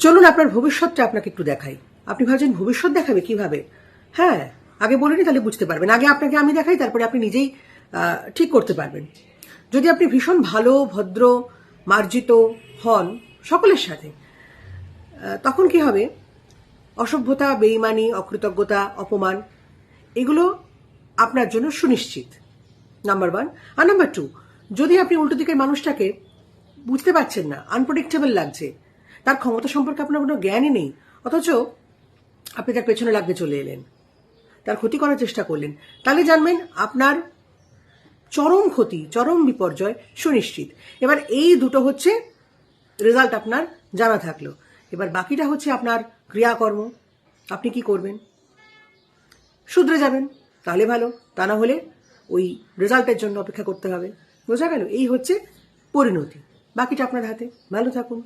চলুন আপনার ভবিষ্যৎটা আপনাকে একটু দেখাই। আপনি ভাবছেন ভবিষ্যৎ দেখাবে কিভাবে? হ্যাঁ, আগে বলিনি, তাহলে বুঝতে পারবেন। আগে আপনাকে আমি দেখাই, তারপরে আপনি নিজেই ঠিক করতে পারবেন। যদি আপনি ভীষণ ভালো, ভদ্র, মার্জিত হন সকলের সাথে, তখন কি হবে? অসভ্যতা, বেইমানি, অকৃতজ্ঞতা, অপমান এগুলো আপনার জন্য সুনিশ্চিত, নাম্বার 1। আর নাম্বার 2, যদি আপনি উল্টো দিকের মানুষটাকে বুঝতে পারছেন না, আনপ্রেডিক্টেবল লাগছে, তার ক্ষমতা সম্পর্কে আপনার কোনো জ্ঞানই নেই, অথচ আপনি তার পেছনে লাগতে চলে এলেন, তার ক্ষতি করার চেষ্টা করলেন, তাহলে জানবেন আপনার চরম ক্ষতি, চরম বিপর্যয় সুনিশ্চিত। এবার এই দুটো হচ্ছে রেজাল্ট আপনার জানা থাকলো। এবার বাকিটা হচ্ছে আপনার ক্রিয়াকর্ম। আপনি কি করবেন? শুধরে যাবেন, তাহলে ভালো, তা না হলে ওই রেজাল্টের জন্য অপেক্ষা করতে হবে। বোঝা গেল? এই হচ্ছে পরিণতি, বাকিটা আপনার হাতে। ভালো থাকুন।